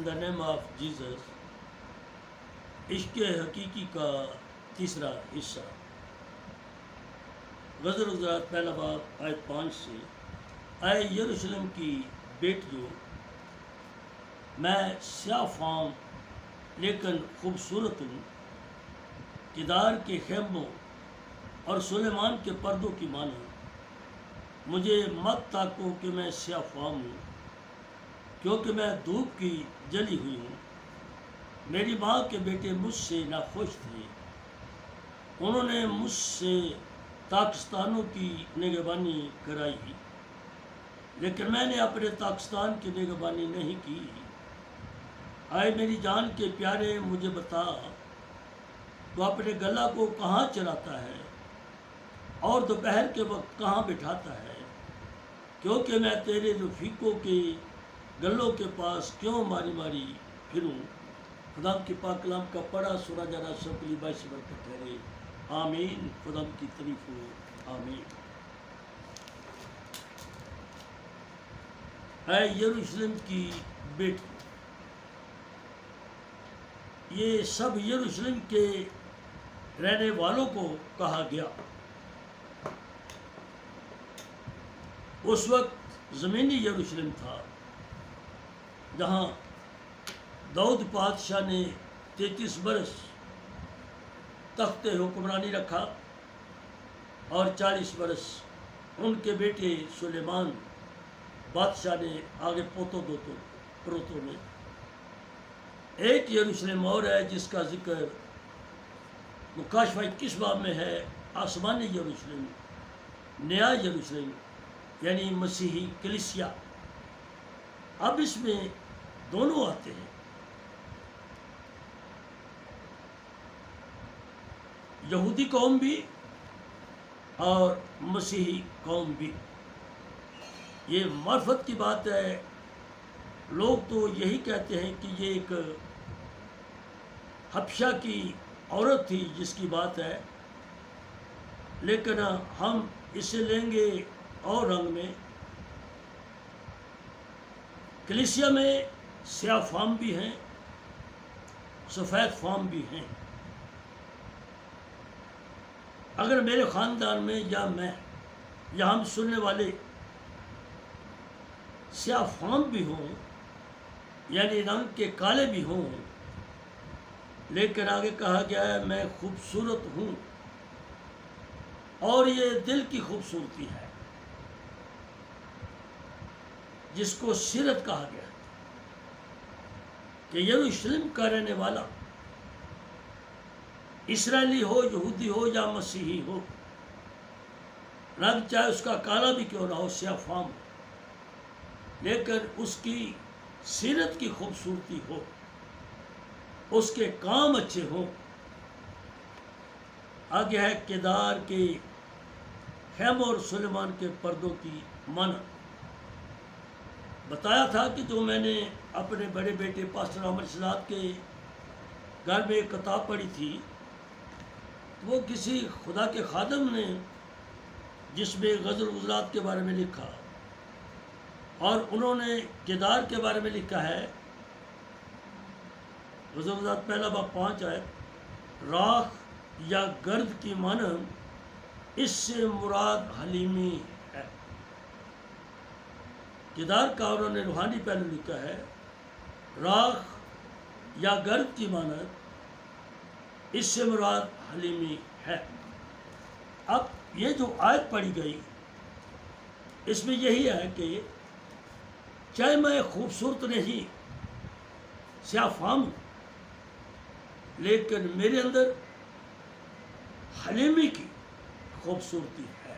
in the name of Jesus. عشق حقیقی کا تیسرا حصہ. غزل حضرات پہلا باب آیت 5 سے. اے یروشلم کی بیٹیوں، میں سیاہ فام لیکن خوبصورت ہوں، کدار کے خیموں اور سلیمان کے پردوں کی مانند. مجھے مت تاکو کہ میں سیاہ فام ہوں، کیونکہ میں دھوپ کی جلی ہوئی ہوں. میری ماں کے بیٹے مجھ سے ناخوش تھے، انہوں نے مجھ سے پاکستانوں کی نگہبانی کرائی، لیکن میں نے اپنے پاکستان کی نگہبانی نہیں کی. آئے میری جان کے پیارے، مجھے بتا تو اپنے گلا کو کہاں چلاتا ہے اور دوپہر کے وقت کہاں بٹھاتا ہے؟ کیونکہ میں تیرے رفیقوں کے گلوں کے پاس کیوں ماری ماری پھروں. خدا کی پاک کلام کا پڑھا سنا جانا سب کے لیے باعث برکت ٹھہرے. آمین. خدا کی تعریف ہو. آمین. اے یروشلم کی بیٹی، یہ سب یروشلم کے رہنے والوں کو کہا گیا. اس وقت زمینی یروشلم تھا جہاں داؤد بادشاہ نے 33 برس تخت حکمرانی رکھا اور 40 برس ان کے بیٹے سلیمان بادشاہ نے آگے پروتوں میں. ایک یروشلم اور ہے جس کا ذکر مکاشفہ 21 باب میں ہے، آسمانی یروشلم، نیا یروشلم، یعنی مسیحی کلیسیا. اب اس میں دونوں آتے ہیں، یہودی قوم بھی اور مسیحی قوم بھی. یہ معرفت کی بات ہے. لوگ تو یہی کہتے ہیں کہ یہ ایک حبشہ کی عورت تھی جس کی بات ہے، لیکن ہم اسے لیں گے اور رنگ میں. کلیسیا میں سیاہ فام بھی ہیں، سفید فام بھی ہیں. اگر میرے خاندان میں یا میں یا ہم سننے والے سیاہ فام بھی ہوں، یعنی رنگ کے کالے بھی ہوں، لیکن آگے کہا گیا ہے میں خوبصورت ہوں، اور یہ دل کی خوبصورتی ہے جس کو سیرت کہا گیا کہ یروشلم کا رہنے والا اسرائیلی ہو، یہودی ہو یا مسیحی ہو، رنگ چاہے اس کا کالا بھی کیوں نہ ہو، سیاہ فام ہو، لیکن اس کی سیرت کی خوبصورتی ہو، اس کے کام اچھے ہوں. آگے ہے کدار کے خیموں اور سلیمان کے پردوں کی مانند. بتایا تھا کہ جو میں نے اپنے بڑے بیٹے پاسٹر عمر صلاحت کے گھر میں ایک کتاب پڑھی تھی، وہ کسی خدا کے خادم نے جس میں غزل غزلات کے بارے میں لکھا، اور انہوں نے کدار کے بارے میں لکھا ہے. غزل غزلات پہلا باب 5 آئے، راکھ یا گرد کی مانند اس سے مراد حلیمی ہے. کدار کا انہوں نے روحانی پہلو لکھا ہے، راکھ یا گرد کی مانند اس سے مراد حلیمی ہے. اب یہ جو آیت پڑھی گئی اس میں یہی ہے کہ چاہے میں خوبصورت نہیں، سیاہ فام ہوں، لیکن میرے اندر حلیمی کی خوبصورتی ہے.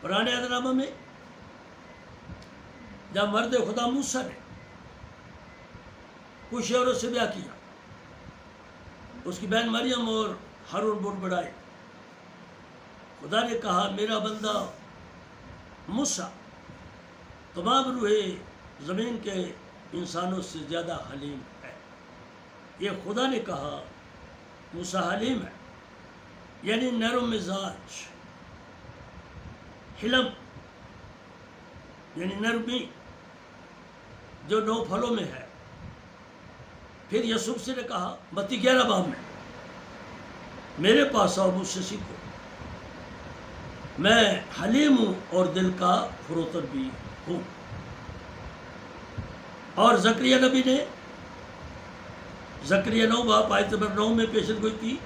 پرانے عہد نامہ میں جب مرد خدا موسیٰ نے کچھ عورتوں سے بیاہ کیا، اس کی بہن مریم اور ہارون بڑھ بڑھائے، خدا نے کہا میرا بندہ موسیٰ تمام روح زمین کے انسانوں سے زیادہ حلیم ہے. یہ خدا نے کہا موسیٰ حلیم ہے، یعنی نرم مزاج، حلم یعنی نرمی جو 9 پھلوں میں ہے. پھر یوسف سے نے کہا متی 11 باب میں میرے پاس آؤ مجھ سے سیکھو، میں حلیم ہوں اور دل کا فروتن بھی ہوں۔ اور زکریا نبی نے زکریا 9 باب آیت نمبر 9 میں پیشن گوئی کی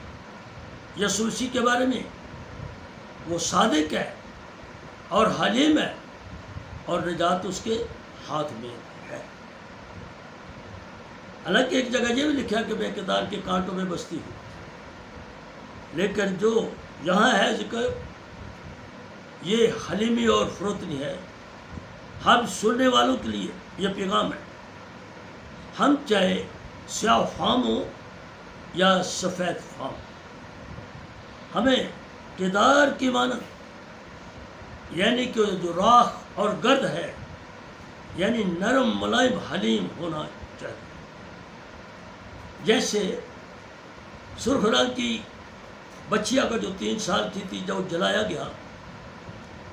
یسوع مسیح کے بارے میں، وہ صادق ہے اور حلیم ہے اور نجات اس کے ہاتھ میں ہے۔ حالانکہ ایک جگہ یہ بھی لکھا کہ میں کدار کے کانٹوں میں بستی ہوں، لیکن جو یہاں ہے ذکر یہ حلیمی اور فروتنی ہے۔ ہم سننے والوں کے لیے یہ پیغام ہے، ہم چاہے سیاہ فام ہو یا سفید فام، ہمیں کدار کی مانند یعنی کہ جو راکھ اور گرد ہے یعنی نرم ملائم حلیم ہونا چاہیے۔ جیسے سرخ رنگ کی بچیا کا جو 3 سال کی تھی جب جلایا گیا،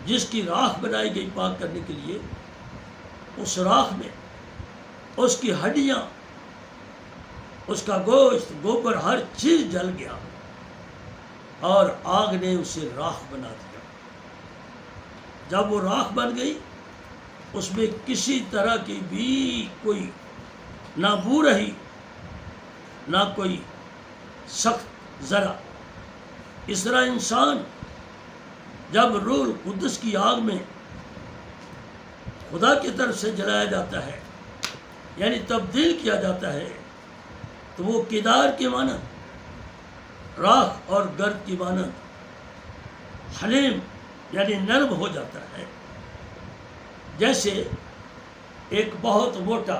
جس کی راکھ بنائی گئی پاک کرنے کے لیے، اس راکھ میں اس کی ہڈیاں، اس کا گوشت، گوبر، ہر چیز جل گیا اور آگ نے اسے راکھ بنا دیا۔ جب وہ راکھ بن گئی اس میں کسی طرح کی بھی کوئی نہ بو رہی نہ کوئی سخت ذرا۔ اس طرح انسان جب روح القدس کی آگ میں خدا کی طرف سے جلایا جاتا ہے یعنی تبدیل کیا جاتا ہے، تو وہ کدار کی مانند، راکھ اور گرد کی مانند حلیم یعنی نرم ہو جاتا ہے۔ جیسے ایک بہت موٹا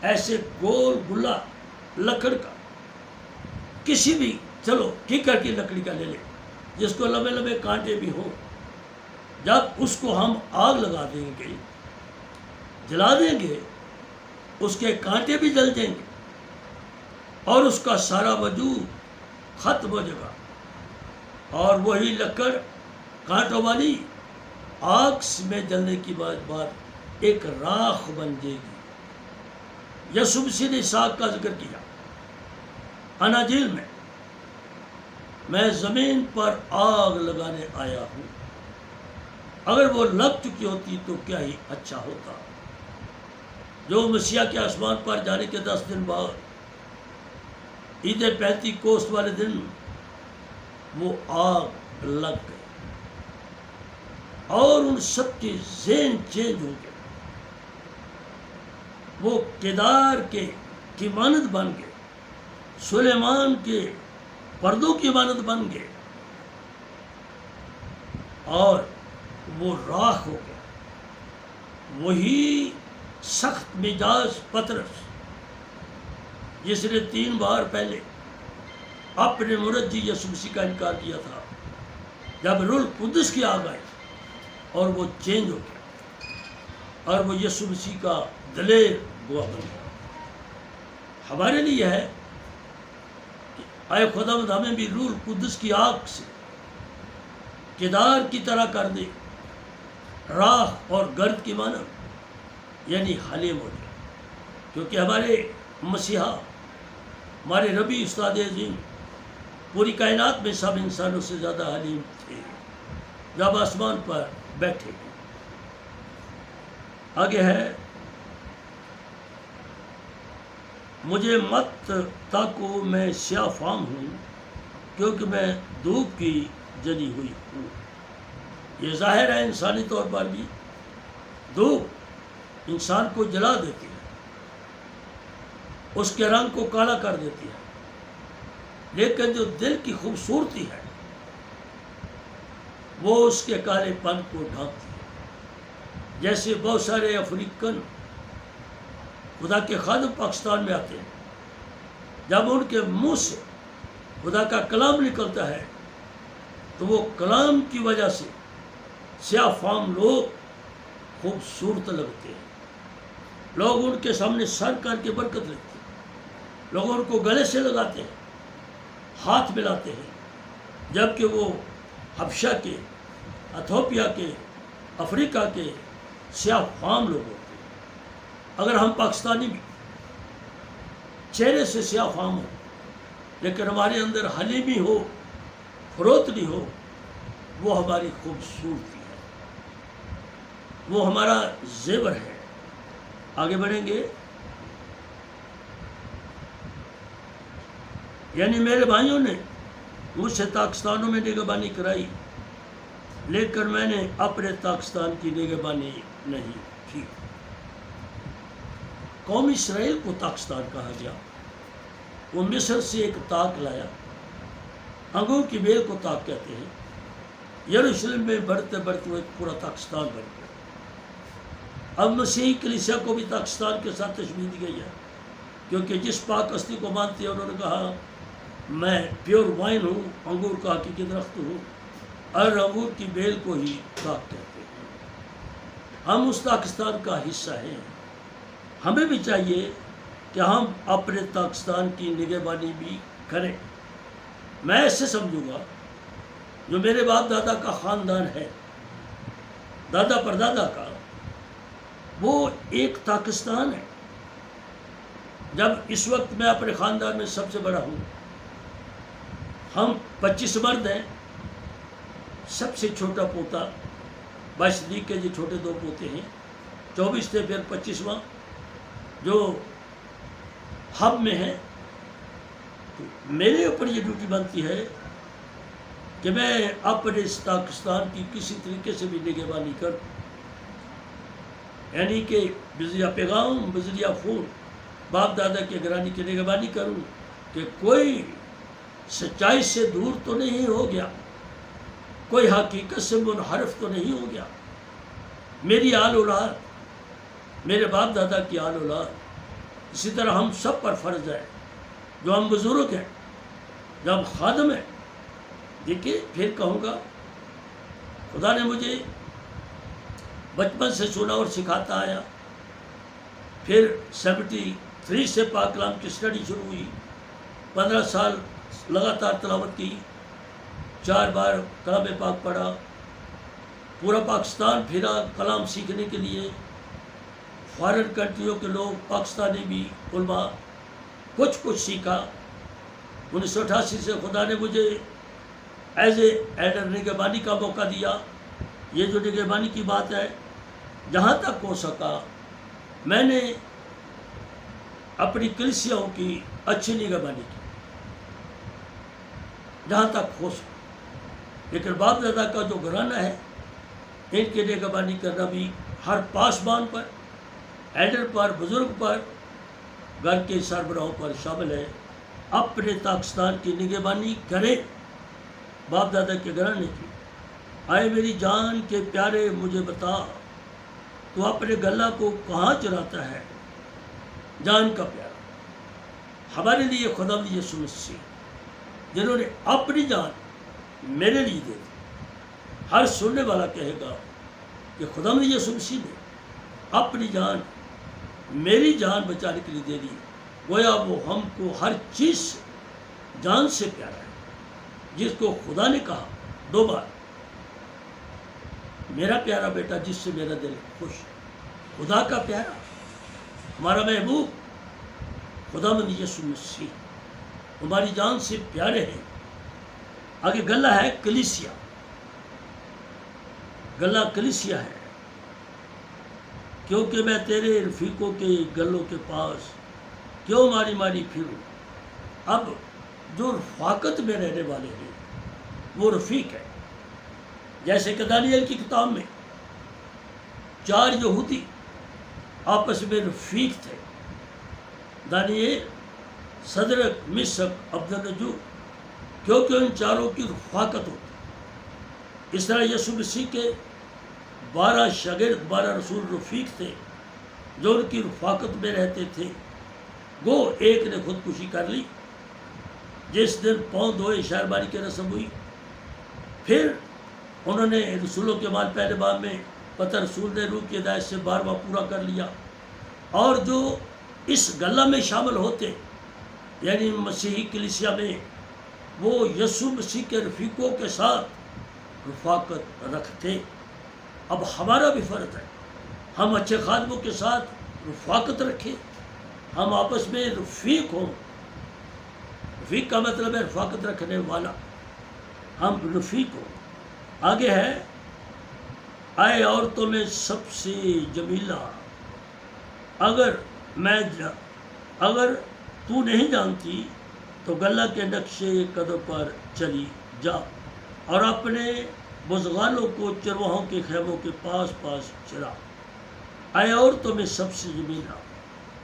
ایسے گول گلا لکڑ کا، کسی بھی چلو کیکر کی لکڑی کا لے لیں جس کو لمبے لمبے کانٹے بھی ہوں، جب اس کو ہم آگ لگا دیں گے، جلا دیں گے، اس کے کانٹے بھی جل جائیں گے اور اس کا سارا وجود ختم ہو جائے گا، اور وہی لکڑ کانٹوں والی آگ میں جلنے کی بعد ایک راکھ بن جائے گی۔ یسوع مسیح نے اسحاق کا ذکر کیا اناجیل میں زمین پر آگ لگانے آیا ہوں۔ اگر وہ لگ چکی ہوتی تو کیا ہی اچھا ہوتا۔ جو مسیح کے آسمان پر جانے کے 10 دن بعد عید پینتی کوست والے دن وہ آگ لگ گئی اور ان سب کے ذہن چینج ہو گئے، وہ کدار کی مانند بن گئے، سلیمان کے پردوں کی مانند بن گئے اور وہ راکھ ہو گیا۔ وہی سخت مزاج پطرس جس نے 3 بار پہلے اپنے مرجی یسوع مسیح کا انکار کیا تھا، جب روح القدس کی آگ آئی اور وہ چینج ہو گیا اور وہ یسوع مسیح کا دلیر گواہ بن گیا۔ ہمارے لیے یہ ہے کہ اے خداوند ہمیں بھی روح القدس کی آگ سے کدار کی طرح کر دے، راکھ اور گرد کی مانند یعنی حلیم ہو جائے، کیونکہ ہمارے مسیحا، ہمارے ربی استاد عظیم پوری کائنات میں سب انسانوں سے زیادہ حلیم تھے جب آسمان پر بیٹھے۔ آگے ہے، مجھے مت تاکو میں سیاہ فام ہوں کیونکہ میں دھوپ کی جلی ہوئی ہوں۔ یہ ظاہر ہے انسانی طور پر بھی دھوپ انسان کو جلا دیتی ہے، اس کے رنگ کو کالا کر دیتی ہے، لیکن جو دل کی خوبصورتی ہے وہ اس کے کالے پن کو ڈھانپتی ہے۔ جیسے بہت سارے افریقن خدا کے خادم پاکستان میں آتے ہیں، جب ان کے منہ سے خدا کا کلام نکلتا ہے تو وہ کلام کی وجہ سے سیاہ فام لوگ خوبصورت لگتے ہیں۔ لوگ ان کے سامنے سر کر کے برکت لیتے ہیں، لوگ ان کو گلے سے لگاتے ہیں، ہاتھ ملاتے ہیں، جبکہ وہ حبشہ کے، ایتھوپیا کے، افریقہ کے سیاہ فام لوگ ہوتے ہیں۔ اگر ہم پاکستانی بھی چہرے سے سیاہ فام ہو لیکن ہمارے اندر حلیمی ہو، فروتنی ہو، وہ ہماری خوبصورتی ہے، وہ ہمارا زیور ہے۔ آگے بڑھیں گے۔ یعنی میرے بھائیوں نے مجھ سے پاکستانوں میں نگہبانی کرائی، لیکن میں نے اپنے پاکستان کی نگہبانی نہیں کی۔ قوم اسرائیل کو پاکستان کہا گیا۔ وہ مصر سے ایک تاک لایا، انگور کی بیل کو تاک کہتے ہیں۔ یروشلم میں بڑھتے بڑھتے وہ ایک پورا پاکستان بن گیا۔ اب مسیحی کلیسیا کو بھی پاکستان کے ساتھ تشبیہ دی گئی ہے، کیونکہ جس پاک ہستی کو مانتے ہیں انہوں نے کہا میں پیور وائن ہوں، انگور کا حقیقی درخت ہوں، اور انگور کی بیل کو ہی تاک کہتے ہیں۔ ہم اس پاکستان کا حصہ ہیں۔ ہمیں بھی چاہیے کہ ہم اپنے پاکستان کی نگہبانی بھی کریں۔ میں ایسے سمجھوں گا جو میرے باپ دادا کا خاندان ہے، دادا پردادا کا، وہ ایک پاکستان ہے۔ جب اس وقت میں اپنے خاندان میں سب سے بڑا ہوں، ہم 25 مرد ہیں، سب سے چھوٹا پوتا صدیق کے جو چھوٹے 2 پوتے ہیں، 24 تھے، پھر 25واں جو ہب میں ہے۔ تو میرے اوپر یہ ڈیوٹی بنتی ہے کہ میں اپنے اس پاکستان کی کسی طریقے سے بھی نگہبانی کروں، یعنی کہ بذریعہ پیغام، بذریعہ خون باپ دادا کے گھرانے کی نگہبانی کروں کہ کوئی سچائی سے دور تو نہیں ہو گیا، کوئی حقیقت سے منحرف تو نہیں ہو گیا۔ میری آل اولاد، میرے باپ دادا کی آل اولاد، اسی طرح ہم سب پر فرض ہے، جو ہم بزرگ ہیں، جو ہم خادم ہیں۔ دیکھیے، پھر کہوں گا، خدا نے مجھے بچپن سے سنا اور سکھاتا آیا، پھر 73 سے پاک کلام کی اسٹڈی شروع ہوئی، 15 سال لگاتار تلاوت کی، 4 بار کلام پاک پڑھا، پورا پاکستان پھرا کلام سیکھنے کے لیے۔ فارن کنٹریوں کے لوگ، پاکستانی بھی علماء، کچھ سیکھا۔ 1988 سے خدا نے مجھے ایز اے ایڈر نگہبانی کا موقع دیا۔ یہ جو نگہبانی کی بات ہے، جہاں تک ہو سکا میں نے اپنی کلیسیاؤں کی اچھی نگہبانی کی، جہاں تک ہو سکا۔ لیکن باپ دادا کا جو گھرانہ ہے، ان کی نگہبانی کرنا بھی ہر پاسبان پر، ایڈر پر، بزرگ پر، گھر کے سربراہوں پر شامل ہے۔ اپنے پاکستان کی نگہبانی کرے، باپ دادا کے گھرانے کی۔ آئے میری جان کے پیارے مجھے بتا، تو اپنے گلہ کو کہاں چراتا ہے؟ جان کا پیارا ہمارے لیے خدا یسوع مسیح، جنہوں نے اپنی جان میرے لیے دے دی۔ ہر سننے والا کہے گا کہ خدا یسوع مسیح نے اپنی جان میری جان بچانے کے لیے دے دی۔ گویا وہ ہم کو ہر چیز سے، جان سے پیارا ہے، جس کو خدا نے کہا 2 بار، میرا پیارا بیٹا جس سے میرا دل خوش۔ خدا کا پیارا، ہمارا محبوب خدا یسوع مسیح ہماری جان سے پیارے ہیں۔ آگے گلہ ہے کلیسیا، گلہ کلیسیا ہے۔ کیونکہ میں تیرے رفیقوں کے گلوں کے پاس کیوں ماری ماری پھروں۔ اب جو رفاقت میں رہنے والے ہیں وہ رفیق ہے۔ جیسے کہ دانیال کی کتاب میں 4 یہودی آپس میں رفیق تھے، دانیال، صدرک، مشک، عبدالنجو، کیونکہ ان 4 کی رفاقت ہوتی۔ اس طرح یسوع مسیح کے 12 شاگرد، 12 رسول رفیق تھے، جو ان کی رفاقت میں رہتے تھے۔ گو ایک نے خودکشی کر لی جس دن پاؤں دھوئے شہربانی کی رسم ہوئی۔ پھر انہوں نے رسولوں کے بعد پہلے باب میں پتہ رسول نے روح کی ہدایت سے 12واں پورا کر لیا۔ اور جو اس گلہ میں شامل ہوتے، یعنی مسیحی کلیسیا میں، وہ یسوع مسیح کے رفیقوں کے ساتھ رفاقت رکھتے۔ اب ہمارا بھی فرض ہے ہم اچھے خادموں کے ساتھ رفاقت رکھیں، ہم آپس میں رفیق ہوں. رفیق کا مطلب ہے رفاقت رکھنے والا. ہم رفیق ہوں. آگے ہے اے عورتوں میں سب سے جمیلہ اگر تو نہیں جانتی تو گلہ کے نقشے قدم پر چلی جا اور اپنے بزغالوں کو چرواہوں کے خیموں کے پاس پاس چرا. اے عورتوں میں سب سے جمیلہ،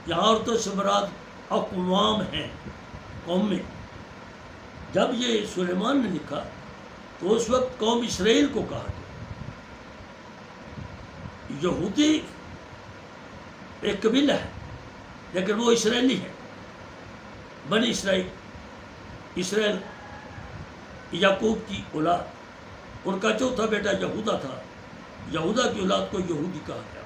یہاں عورتوں سے مراد اقوام ہیں، قومیں. جب یہ سلیمان نے لکھا تو اس وقت قوم اسرائیل کو کہا گیا. یہودی ایک قبیلہ ہے لیکن وہ اسرائیلی ہے، بنی اسرائیل یعقوب کی اولاد. ان کا چوتھا بیٹا یہودا تھا. یہودا کی اولاد کو یہودی کہا گیا.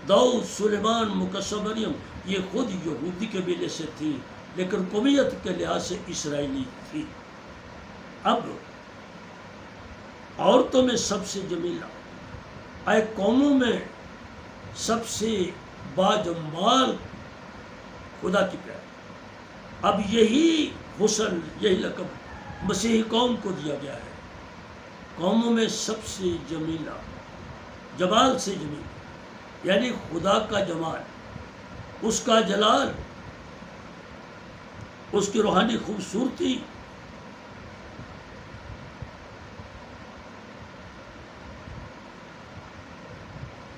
داؤد، سلیمان، مقدسہ مریم یہ خود یہودی قبیلے سے تھی لیکن قومیت کے لحاظ سے اسرائیلی تھی. اب عورتوں میں سب سے جمیلہ، اے قوموں میں سب سے باجمال خدا کی پیار. اب یہی حسن، یہی لقب مسیحی قوم کو دیا گیا ہے. قوموں میں سب سے جمیلہ، جمال سے جمیل یعنی خدا کا جمال، اس کا جلال، اس کی روحانی خوبصورتی.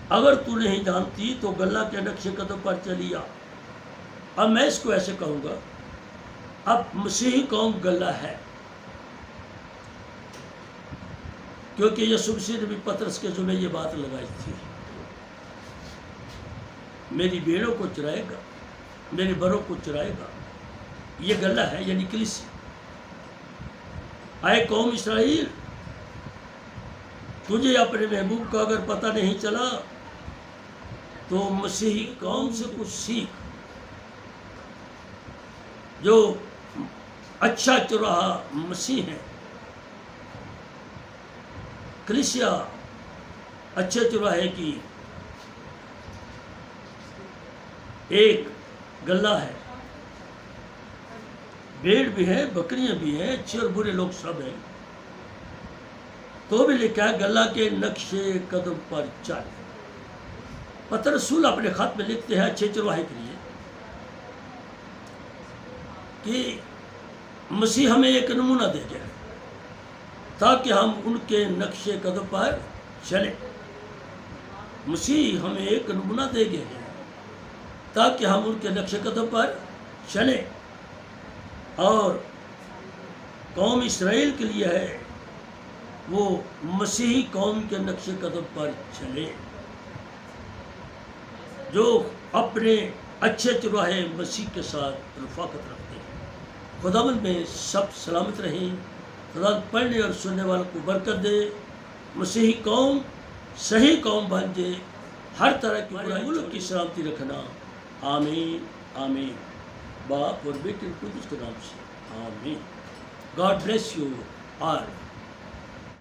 اگر تو نہیں جانتی تو گلہ کے نقش قدم پر چلی آ. اب میں اس کو ایسے کہوں گا، اب مسیحی قوم گلہ ہے کیونکہ یسوع مسیح نے بھی پطرس کے ذمہ یہ بات لگائی تھی، میری بھیڑوں کو چرائے گا، میرے بروں کو چرائے گا. یہ گلہ ہے یعنی کلیسیا. اے قوم اسرائیل، تجھے اپنے محبوب کا اگر پتہ نہیں چلا تو مسیحی قوم سے کچھ سیکھ. جو اچھا چراہا مسیح ہے، کلیسیا اچھے چراہے کی ایک گلہ ہے. بھیڑ بھی ہے، بکریاں بھی ہیں، اچھے اور برے لوگ سب ہیں. تو بھی لکھا ہے گلہ کے نقش قدم پر چل. پترس رسول اپنے خط میں لکھتے ہیں اچھے چرواہے کے لیے کہ مسیح ہمیں ایک نمونہ دے گیا تاکہ ہم ان کے نقش قدم پر چلیں. مسیح ہمیں ایک نمونہ دے گئے ہیں تاکہ ہم ان کے نقش قدم پر چلیں. اور قوم اسرائیل کے لیے ہے وہ مسیحی قوم کے نقش قدم پر چلے جو اپنے اچھے چرواہے مسیح کے ساتھ رفاقت رکھتے ہیں. خداوند میں سب سلامت رہیں. خدا پڑھنے اور سننے والوں کو برکت دے. مسیحی قوم صحیح قوم بن جائے. ہر طرح کی برائی ملک کی سلامتی رکھنا. آمین آمین. باپ اور بیٹے اور قدوس کے نام سے آمین. God bless you all.